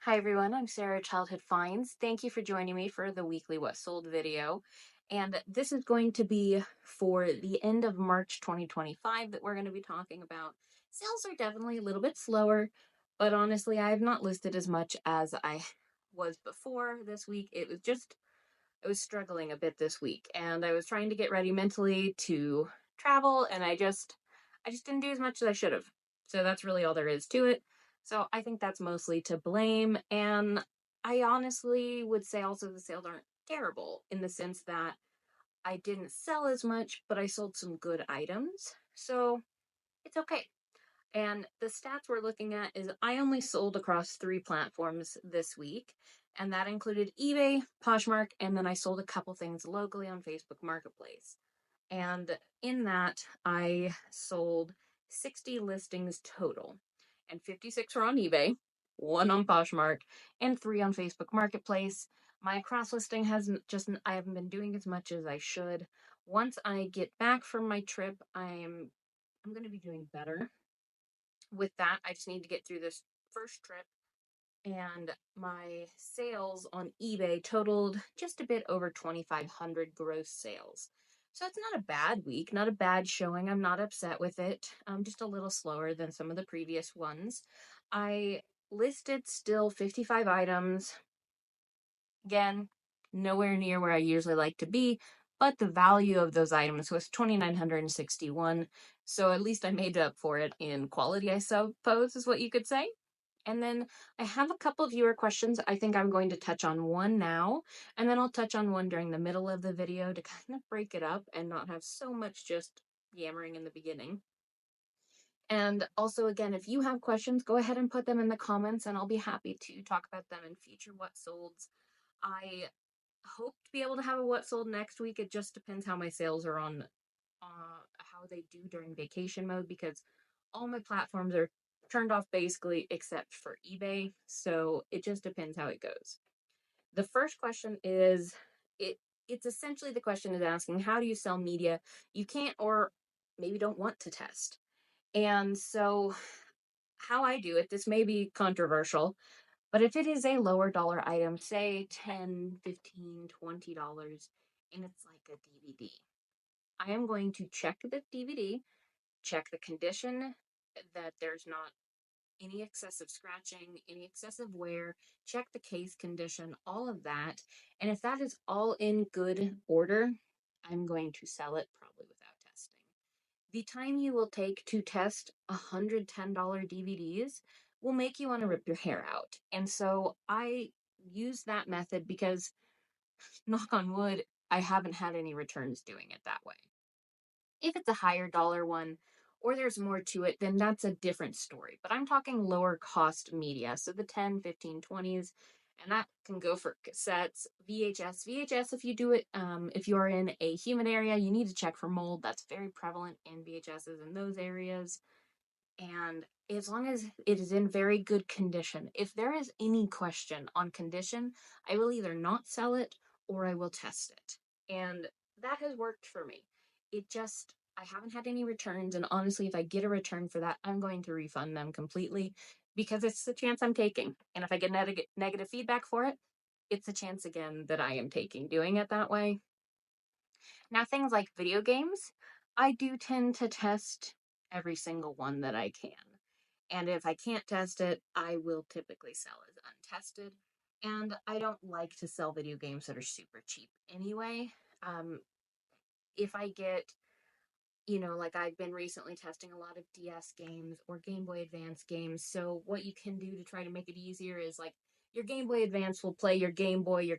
Hi everyone, I'm Sarah, Childhood Finds. Thank you for joining me for the weekly What Sold video. And this is going to be for the end of March 2025 that we're going to be talking about. Sales are definitely a little bit slower, but honestly, I have not listed as much as I was before this week. I was struggling a bit this week, and I was trying to get ready mentally to travel, and I just didn't do as much as I should have. So that's really all there is to it. So I think that's mostly to blame, and I honestly would say also the sales aren't terrible in the sense that I didn't sell as much, but I sold some good items. So it's okay. And the stats we're looking at is I only sold across 3 platforms this week, and that included eBay, Poshmark, and then I sold a couple things locally on Facebook Marketplace. And in that, I sold 60 listings total, and 56 were on eBay, 1 on Poshmark, and 3 on Facebook Marketplace. My cross listing hasn't just, I haven't been doing as much as I should. Once I get back from my trip, I'm going to be doing better with that. I just need to get through this first trip, and my sales on eBay totaled just a bit over 2,500 gross sales. So it's not a bad week, not a bad showing. I'm not upset with it. Just a little slower than some of the previous ones. I listed still 55 items. Again, nowhere near where I usually like to be, but the value of those items was 2,961. So at least I made up for it in quality, I suppose, is what you could say. And then I have a couple viewer questions. I think I'm going to touch on one now, and then I'll touch on one during the middle of the video to kind of break it up and not have so much just yammering in the beginning. And also, again, if you have questions, go ahead and put them in the comments, and I'll be happy to talk about them in future What Solds. I hope to be able to have a What Sold next week. It just depends how my sales are on how they do during vacation mode, because all my platforms are turned off basically except for eBay. So it just depends how it goes. The first question is it's essentially the question is asking, how do you sell media you can't or maybe don't want to test? And so how I do it, this may be controversial, but if it is a lower dollar item, say 10, 15, $20, and it's like a DVD, I am going to check the DVD, check the condition, that there's not any excessive scratching, any excessive wear, check the case condition, all of that. And if that is all in good order, I'm going to sell it probably without testing. The time you will take to test $110 DVDs will make you want to rip your hair out. And so I use that method because, knock on wood, I haven't had any returns doing it that way. If it's a higher dollar one or there's more to it, then that's a different story. But I'm talking lower cost media. So the 10, 15, 20s, and that can go for cassettes, VHS. VHS, if you do it, if you're in a humid area, you need to check for mold. That's very prevalent in VHSs in those areas. And as long as it is in very good condition, if there is any question on condition, I will either not sell it or I will test it. And that has worked for me. I haven't had any returns. And honestly, if I get a return for that, I'm going to refund them completely because it's the chance I'm taking. And if I get negative feedback for it, it's a chance again that I am taking doing it that way. Now, things like video games, I do tend to test every single one that I can. And if I can't test it, I will typically sell as untested. And I don't like to sell video games that are super cheap anyway. Um, if I get, like I've been recently testing a lot of DS games or Game Boy Advance games. So what you can do to try to make it easier is like your Game Boy Advance will play your Game Boy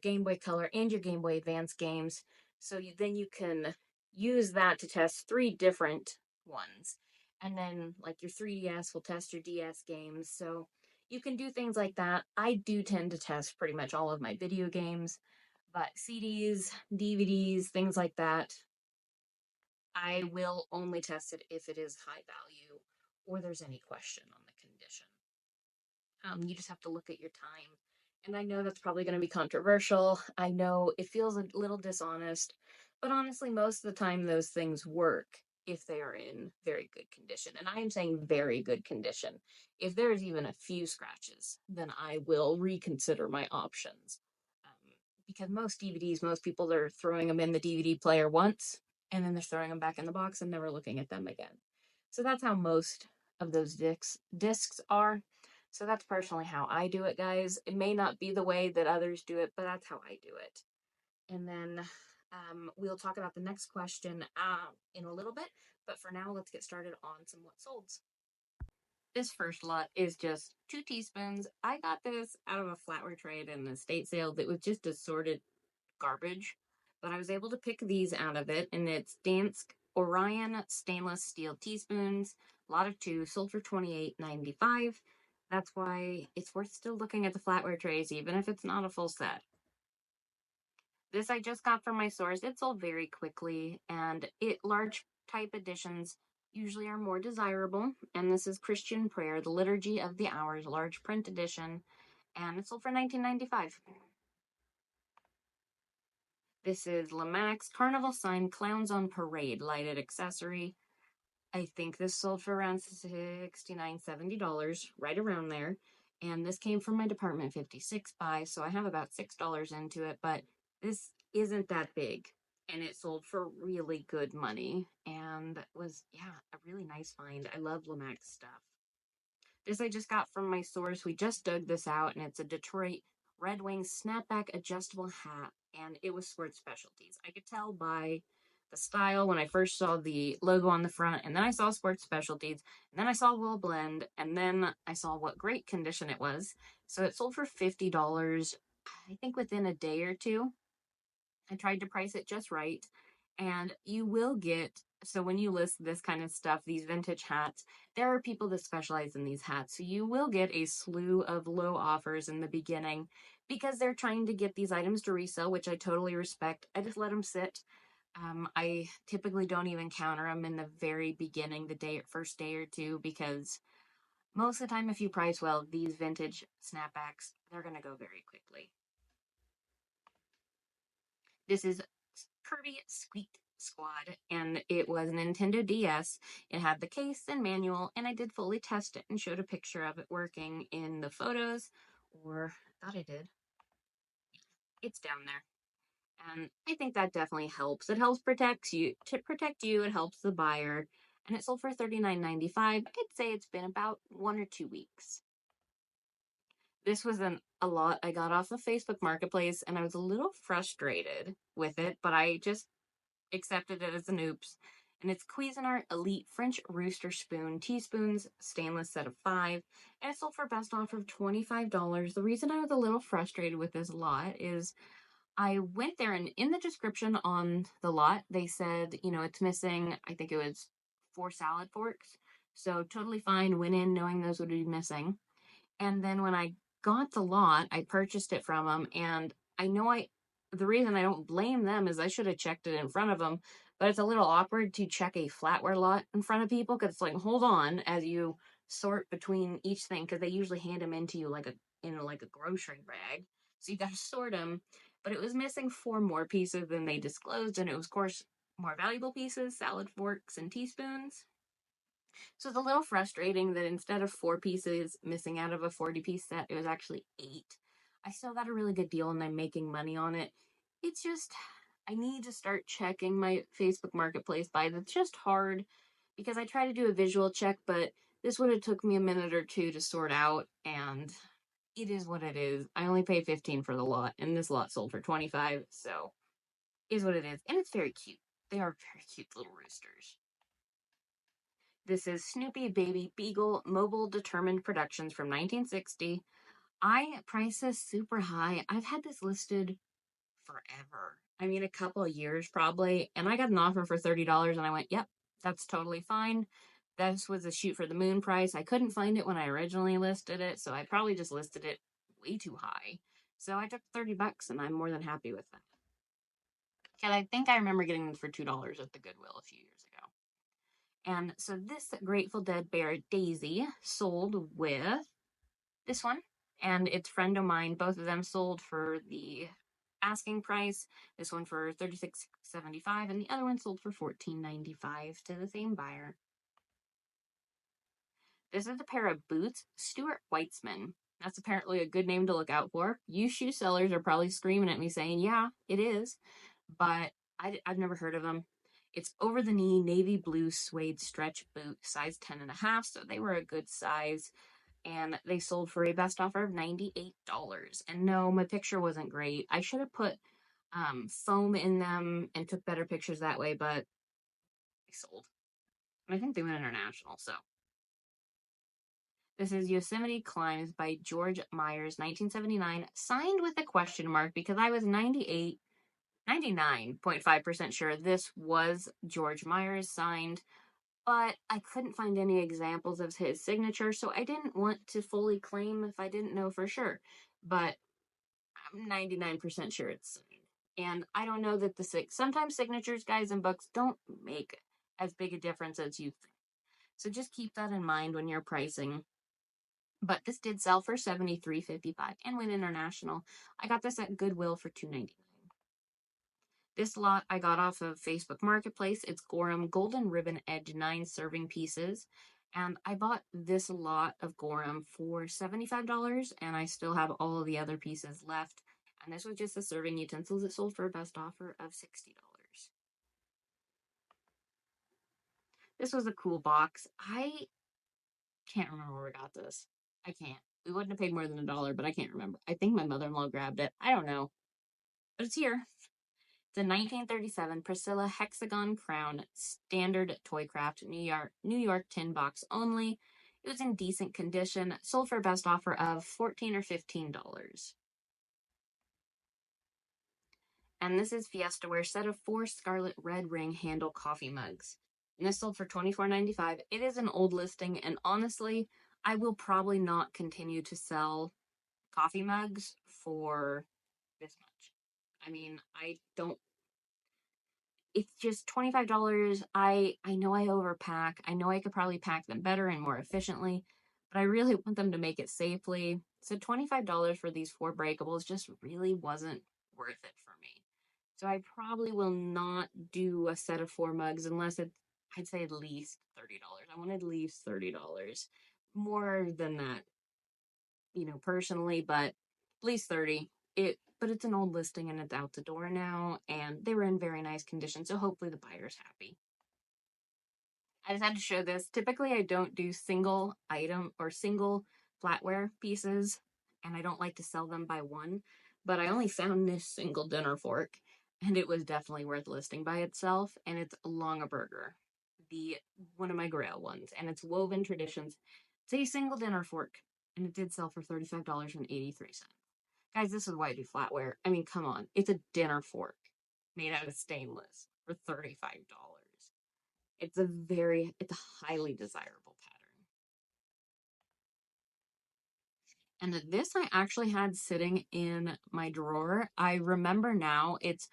Color, and your Game Boy Advance games. So then you can use that to test 3 different ones. And then like your 3DS will test your DS games. So you can do things like that. I do tend to test pretty much all of my video games, but CDs, DVDs, things like that, I will only test it if it is high value or there's any question on the condition. You just have to look at your time. And I know that's probably going to be controversial. I know it feels a little dishonest, but honestly, most of the time those things work. if they are in very good condition. And I am saying very good condition. If there's even a few scratches, then I will reconsider my options. Because most DVDs, most people are throwing them in the DVD player once, and then they're throwing them back in the box and never looking at them again. So that's how most of those discs are. So that's personally how I do it, guys. It may not be the way that others do it, but that's how I do it. And then we'll talk about the next question in a little bit. But for now, let's get started on some what solds. This first lot is just 2 teaspoons. I got this out of a flatware tray at an estate sale that was just assorted garbage. But I was able to pick these out of it, and it's Dansk Orion stainless steel teaspoons. A lot of 2, sold for $28.95. That's why it's worth still looking at the flatware trays, even if it's not a full set. This I just got from my source. It sold very quickly, and large type editions usually are more desirable. And this is Christian Prayer, the Liturgy of the Hours, large print edition, and it sold for $19.95. This is Lamax Carnival Sign Clowns on Parade lighted accessory. I think this sold for around $69, $70, right around there. And this came from my Department 56 buy, so I have about $6 into it, but this isn't that big. And it sold for really good money. And it was, yeah, a really nice find. I love Lamax stuff. This I just got from my source. We just dug this out, and it's a Detroit Red Wing snapback adjustable hat, and it was Squirt Specialties. I could tell by the style when I first saw the logo on the front, and then I saw Squirt Specialties, and then I saw Will Blend, and then I saw what great condition it was. So it sold for $50, I think within a day or two. I tried to price it just right, and you will get, so when you list this kind of stuff, these vintage hats, there are people that specialize in these hats, so you will get a slew of low offers in the beginning because they're trying to get these items to resell, which I totally respect. I just let them sit. I typically don't even counter them in the very beginning, the first day or two, because most of the time, if you price well, these vintage snapbacks, they're going to go very quickly. This is Kirby Squeak Squad, and it was a Nintendo DS. It had the case and manual, and I did fully test it and showed a picture of it working in the photos, or thought I did. It's down there. And I think that definitely helps. It helps protect you, it helps the buyer, and it sold for $39.95. I'd say it's been about 1 or 2 weeks. This was a lot I got off of Facebook Marketplace, and I was a little frustrated with it, but I just accepted it as an oops. And it's Cuisinart Elite French Rooster Spoon teaspoons, stainless set of 5, and it sold for best offer of $25. The reason I was a little frustrated with this lot is I went there, and in the description on the lot, they said, it's missing, I think it was 4 salad forks. So totally fine, went in knowing those would be missing. And then when I got the lot, I purchased it from them, and the reason I don't blame them is I should have checked it in front of them, but it's a little awkward to check a flatware lot in front of people because it's like, hold on, as you sort between each thing, because they usually hand them into you in a grocery bag. So you got to sort them, but it was missing 4 more pieces than they disclosed, and it was, of course, more valuable pieces, salad forks and teaspoons. So it's a little frustrating that instead of 4 pieces missing out of a 40-piece set, it was actually 8. I still got a really good deal and I'm making money on it. It's just, I need to start checking my Facebook Marketplace buys. It's just hard because I try to do a visual check, but this would have took me a minute or 2 to sort out, and it is what it is. I only paid $15 for the lot, and this lot sold for $25, so is what it is. And it's very cute. They are very cute little roosters. This is Snoopy Baby Beagle Mobile Determined Productions from 1960. I priced this super high. I've had this listed forever. I mean, a couple of years probably. And I got an offer for $30 and I went, yep, that's totally fine. This was a shoot for the moon price. I couldn't find it when I originally listed it, so I probably just listed it way too high. So I took $30 and I'm more than happy with that. And I think I remember getting them for $2 at the Goodwill a few years ago. And so this Grateful Dead bear, Daisy, sold with this one and its friend of mine. Both of them sold for the asking price. This one for $36.75, and the other one sold for $14.95 to the same buyer. This is a pair of boots, Stuart Weitzman. That's apparently a good name to look out for. You shoe sellers are probably screaming at me saying, yeah, it is, but I've never heard of them. It's over the knee, navy blue suede stretch boot, size 10.5, so they were a good size, and they sold for a best offer of $98. And no, my picture wasn't great. I should have put foam in them and took better pictures that way, but they sold. And I think they went international, so. This is Yosemite Climbs by George Myers, 1979, signed with a question mark because I was 99.5% sure this was George Myers signed, but I couldn't find any examples of his signature, so I didn't want to fully claim if I didn't know for sure. But I'm 99% sure it's signed. And I don't know that sometimes signatures, guys, in books don't make as big a difference as you think. So just keep that in mind when you're pricing. But this did sell for $73.55 and went international. I got this at Goodwill for $2.99. This lot I got off of Facebook Marketplace. It's Gorham Golden Ribbon Edge 9 serving pieces. And I bought this lot of Gorham for $75, and I still have all of the other pieces left. And this was just the serving utensils. It sold for a best offer of $60. This was a cool box. I can't remember where we got this. I can't. We wouldn't have paid more than $1, but I can't remember. I think my mother-in-law grabbed it. I don't know. But it's here. It's a 1937 Priscilla Hexagon Crown Standard Toycraft New York tin box only. It was in decent condition. Sold for a best offer of $14 or $15. And this is Fiestaware set of 4 scarlet red ring handle coffee mugs. And this sold for $24.95. It is an old listing, and honestly, I will probably not continue to sell coffee mugs for this much. I mean, I don't. It's just $25. I know I overpack. I know I could probably pack them better and more efficiently, but I really want them to make it safely. So $25 for these 4 breakables just really wasn't worth it for me. So I probably will not do a set of 4 mugs unless I'd say at least $30. I want at least $30. More than that, personally, but at least 30. But it's an old listing and it's out the door now, and they were in very nice condition, so hopefully the buyer's happy. I just had to show this. Typically, I don't do single item or single flatware pieces, and I don't like to sell them by one, but I only found this single dinner fork, and it was definitely worth listing by itself, and it's Longaberger, one of my Grail ones, and it's Woven Traditions. It's a single dinner fork, and it did sell for $35.83. Guys, this is why I do flatware. I mean, come on. It's a dinner fork made out of stainless for $35. It's a highly desirable pattern. And this I actually had sitting in my drawer. I remember now, it's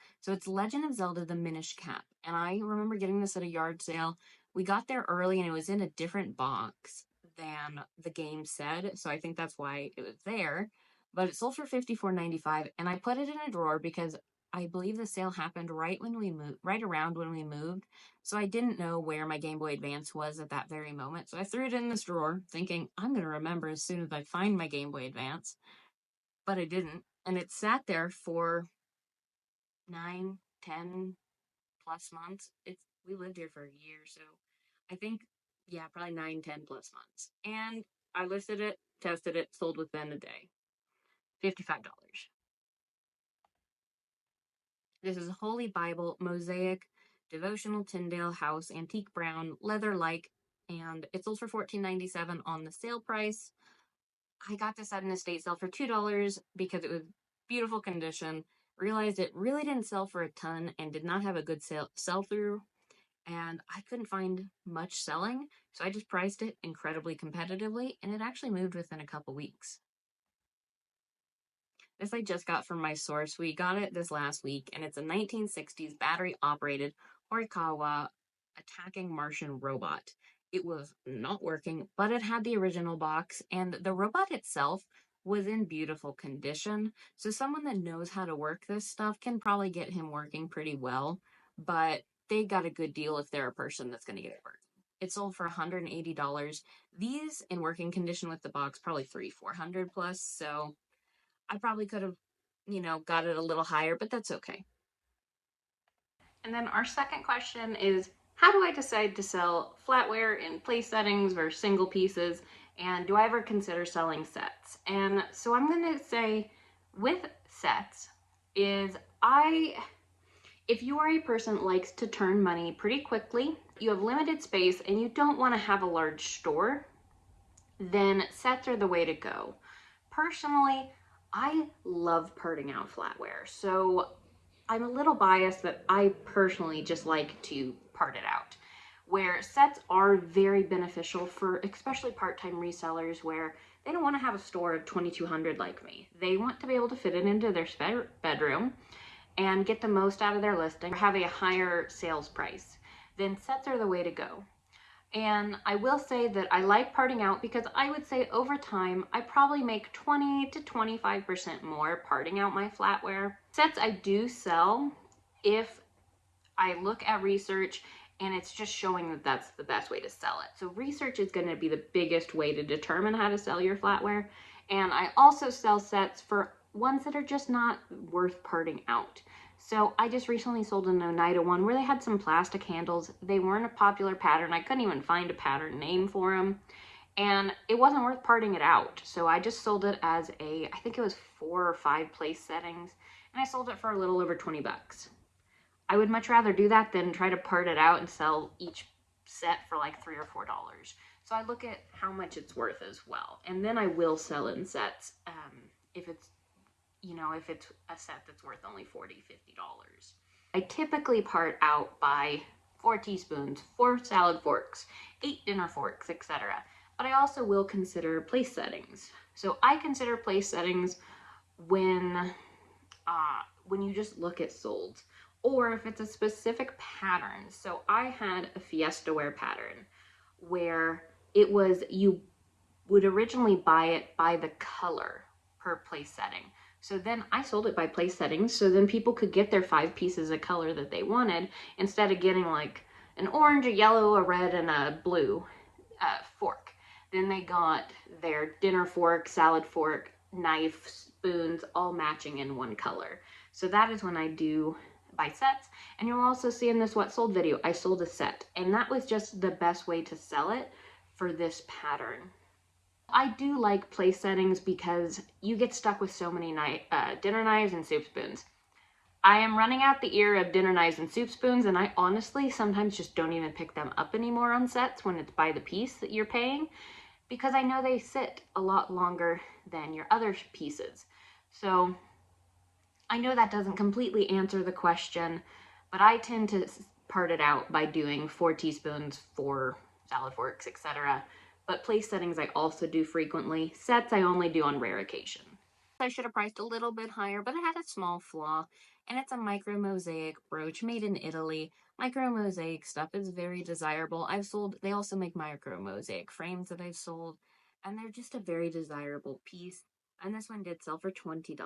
Legend of Zelda the Minish Cap. And I remember getting this at a yard sale. We got there early and it was in a different box than the game said. So I think that's why it was there. But it sold for $54.95, and I put it in a drawer because I believe the sale happened right around when we moved. So I didn't know where my Game Boy Advance was at that very moment. So I threw it in this drawer thinking I'm going to remember as soon as I find my Game Boy Advance. But I didn't. And it sat there for 9, 10 plus months. We lived here for a year, so I think, yeah, probably 9, 10 plus months. And I listed it, tested it, sold within a day. $55. This is Holy Bible Mosaic Devotional Tyndale House Antique Brown Leather-like, and it sold for $14.97 on the sale price. I got this at an estate sale for $2 because it was beautiful condition. Realized it really didn't sell for a ton and did not have a good sell-through, and I couldn't find much selling, so I just priced it incredibly competitively, and it actually moved within a couple weeks. This I just got from my source. We got it this last week, and it's a 1960s battery-operated Horikawa attacking Martian robot. It was not working, but it had the original box, and the robot itself was in beautiful condition. So someone that knows how to work this stuff can probably get him working pretty well, but they got a good deal if they're a person that's going to get it working. It sold for $180. These in working condition with the box, probably 300-400 plus. So I probably could have, got it a little higher, but that's okay. And then our second question is, how do I decide to sell flatware in place settings versus single pieces? And do I ever consider selling sets? And so I'm going to say with sets is if you are a person that likes to turn money pretty quickly, you have limited space and you don't want to have a large store, then sets are the way to go. Personally, I love parting out flatware. So I'm a little biased that I personally just like to part it out. Where sets are very beneficial for especially part-time resellers where they don't want to have a store of 2,200 like me. They want to be able to fit it into their bedroom and get the most out of their listing or have a higher sales price. Then sets are the way to go. And I will say that I like parting out because I would say over time, I probably make 20 to 25% more parting out my flatware. Sets I do sell if I look at research and it's just showing that that's the best way to sell it. So research is going to be the biggest way to determine how to sell your flatware. And I also sell sets for ones that are just not worth parting out. So I just recently sold an Oneida one where they had some plastic handles. They weren't a popular pattern. I couldn't even find a pattern name for them. And it wasn't worth parting it out. So I just sold it as I think it was 4 or 5 place settings. And I sold it for a little over 20 bucks. I would much rather do that than try to part it out and sell each set for like $3 or $4. So I look at how much it's worth as well. And then I will sell in sets if it's a set that's worth only $40, $50. I typically part out by 4 teaspoons, 4 salad forks, 8 dinner forks, etc. But I also will consider place settings. So I consider place settings when you just look at solds, or if it's a specific pattern. So I had a Fiesta wear pattern where it was, you would originally buy it by the color per place setting. So then I sold it by place settings, so then people could get their 5 pieces of color that they wanted instead of getting like an orange, a yellow, a red, and a blue fork. Then they got their dinner fork, salad fork, knife, spoons, all matching in one color. So that is when I do buy sets. And you'll also see in this What Sold video, I sold a set. And that was just the best way to sell it for this pattern. I do like place settings because you get stuck with so many dinner knives and soup spoons. I am running out the ear of dinner knives and soup spoons, and I honestly sometimes just don't even pick them up anymore on sets when it's by the piece that you're paying, because I know they sit a lot longer than your other pieces. So I know that doesn't completely answer the question, but I tend to part it out by doing 4 teaspoons, 4 salad forks, etc. But place settings I also do frequently. Sets I only do on rare occasion. I should have priced a little bit higher, but it had a small flaw, and it's a micro mosaic brooch made in Italy. Micro mosaic stuff is very desirable. They also make micro mosaic frames that I've sold, and they're just a very desirable piece. And this one did sell for $20.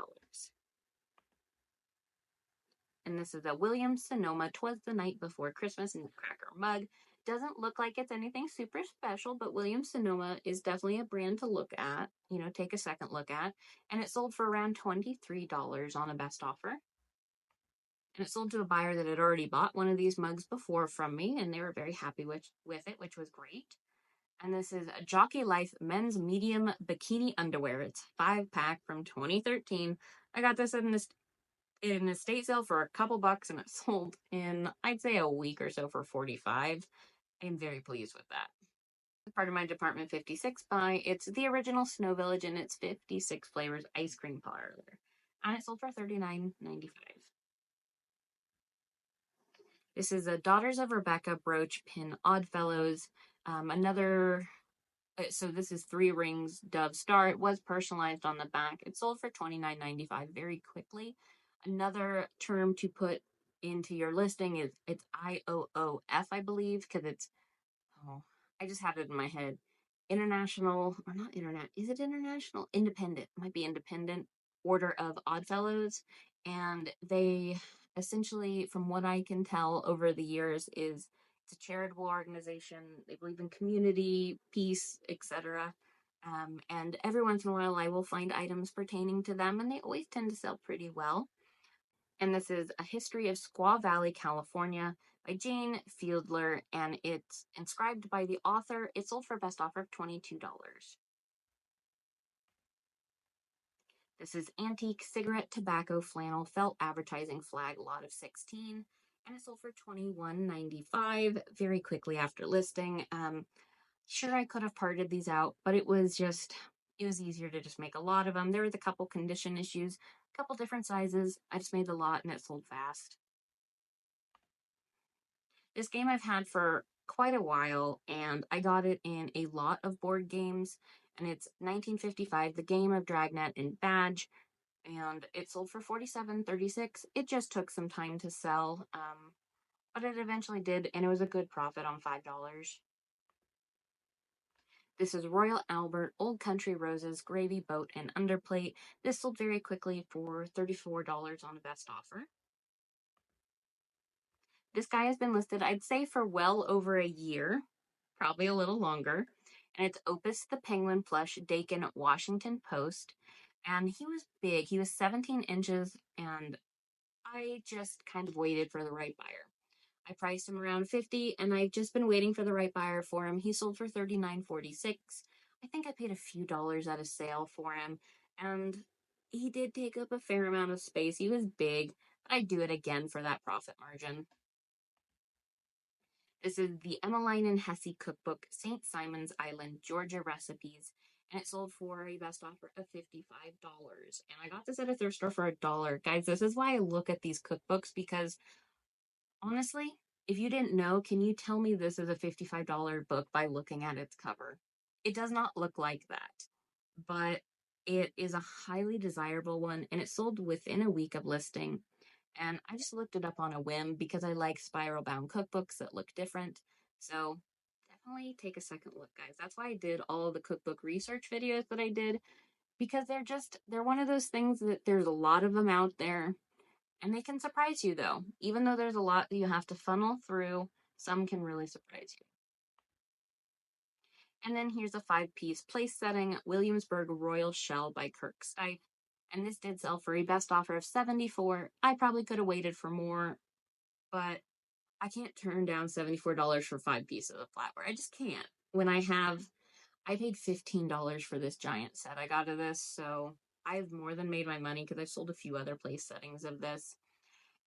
And this is a Williams Sonoma 'Twas the Night Before Christmas in the cracker mug. Doesn't look like it's anything super special, but Williams Sonoma is definitely a brand to look at, take a second look at. And it sold for around $23 on a best offer. And it sold to a buyer that had already bought one of these mugs before from me, and they were very happy with it, which was great. And this is a Jockey Life men's medium bikini underwear. It's 5-pack from 2013. I got this in an estate sale for a couple bucks, and it sold in, I'd say, a week or so for 45. I'm very pleased with that. Part of my Department 56 buy, it's the original Snow Village and it's 56 flavors ice cream parlor. And it sold for $39.95. This is a Daughters of Rebecca brooch pin Oddfellows. So this is 3 rings dove star. It was personalized on the back. It sold for $29.95 very quickly. Another term to put into your listing is it's IOOF, I believe, because I just had it in my head. international, or not internet, is it international? Independent, might be independent Order of Oddfellows. And they essentially, from what I can tell over the years, is it's a charitable organization. They believe in community, peace, etc. And every once in a while, I will find items pertaining to them, and they always tend to sell pretty well. And this is A History of Squaw Valley, California by Jane Fieldler, and it's inscribed by the author. It sold for a best offer of $22. This is Antique Cigarette Tobacco Flannel Felt Advertising Flag, lot of 16, and it sold for $21.95 very quickly after listing. Sure, I could have parted these out, but it was easier to just make a lot of them. There was a couple condition issues, a couple different sizes. I just made the lot and it sold fast. This game I've had for quite a while, and I got it in a lot of board games, and it's 1955, The Game of Dragnet and Badge, and it sold for $47.36. It just took some time to sell, but it eventually did, and it was a good profit on $5. This is Royal Albert Old Country Roses Gravy Boat and Underplate. This sold very quickly for $34 on the best offer. This guy has been listed, I'd say, for well over a year, probably a little longer. And it's Opus the Penguin Plush Dakin Washington Post. And he was big. He was 17 inches, and I just kind of waited for the right buyer. I priced him around 50, and I've just been waiting for the right buyer for him. He sold for $39.46. I think I paid a few dollars at a sale for him, and he did take up a fair amount of space. He was big, but I'd do it again for that profit margin. This is the Emmeline and Hesse Cookbook, St. Simon's Island, Georgia Recipes, and it sold for a best offer of $55. And I got this at a thrift store for $1. Guys, this is why I look at these cookbooks, because honestly, if you didn't know, can you tell me this is a $55 book by looking at its cover? It does not look like that, but it is a highly desirable one, and it sold within a week of listing. And I just looked it up on a whim because I like spiral bound cookbooks that look different. So definitely take a second look, guys. That's why I did all of the cookbook research videos that I did, because they're one of those things that there's a lot of them out there, and they can surprise you though. Even though there's a lot that you have to funnel through, some can really surprise you. And then here's a 5-piece place setting, Williamsburg Royal Shell by Kirk Stipe. And this did sell for a best offer of $74. I probably could have waited for more, but I can't turn down $74 for 5 pieces of flatware. I just can't. I paid $15 for this giant set I got of this, so I've more than made my money because I've sold a few other place settings of this.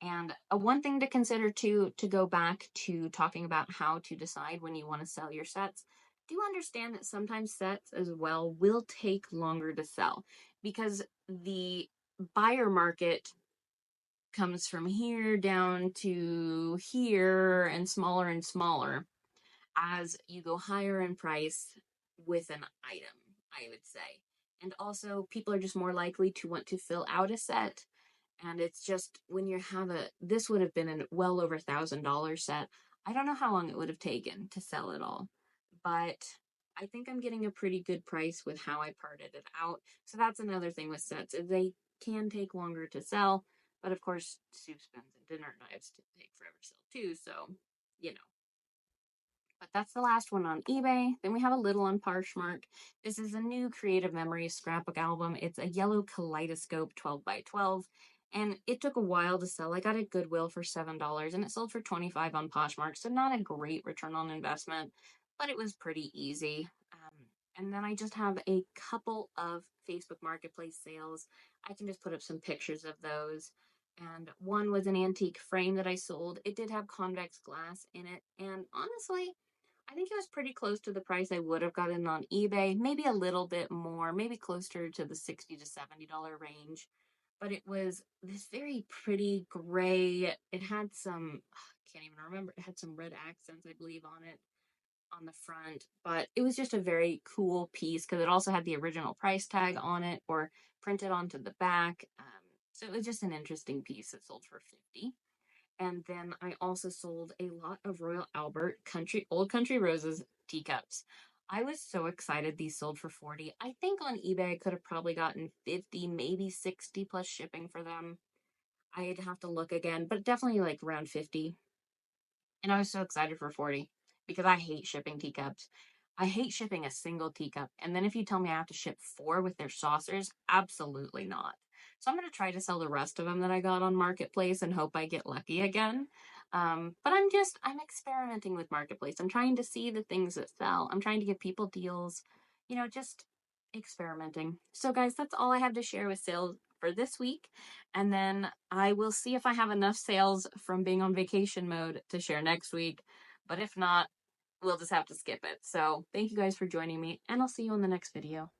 And one thing to consider too, to go back to talking about how to decide when you want to sell your sets, do understand that sometimes sets as well will take longer to sell because the buyer market comes from here down to here and smaller as you go higher in price with an item, I would say. And also, people are just more likely to want to fill out a set. And it's just when you have this would have been a well over $1,000 set. I don't know how long it would have taken to sell it all, but I think I'm getting a pretty good price with how I parted it out. So that's another thing with sets, is they can take longer to sell, but of course, soup spoons and dinner knives take forever to sell too. So, you know. But that's the last one on eBay. Then we have a little on Poshmark. This is a new Creative Memories scrapbook album. It's a yellow kaleidoscope 12 by 12. And it took a while to sell. I got it at Goodwill for $7 and it sold for $25 on Poshmark. So not a great return on investment, but it was pretty easy. And then I just have a couple of Facebook Marketplace sales. I can just put up some pictures of those. And one was an antique frame that I sold. It did have convex glass in it. And honestly, I think it was pretty close to the price I would have gotten on eBay, maybe a little bit more, maybe closer to the $60 to $70 range. But it was this very pretty gray. It had some, I can't even remember, it had some red accents, I believe, on it on the front. But it was just a very cool piece because it also had the original price tag on it or printed onto the back. So it was just an interesting piece that sold for $50. And then I also sold a lot of Royal Albert Old Country Roses teacups. I was so excited these sold for 40. I think on eBay I could have probably gotten 50, maybe 60 plus shipping for them. I'd have to look again, but definitely like around 50. And I was so excited for 40 because I hate shipping teacups. I hate shipping a single teacup. And then if you tell me I have to ship 4 with their saucers, absolutely not. So I'm going to try to sell the rest of them that I got on Marketplace and hope I get lucky again. But I'm experimenting with Marketplace. I'm trying to see the things that sell. I'm trying to give people deals, just experimenting. So, guys, that's all I have to share with sales for this week. And then I will see if I have enough sales from being on vacation mode to share next week. But if not, we'll just have to skip it. So thank you guys for joining me, and I'll see you in the next video.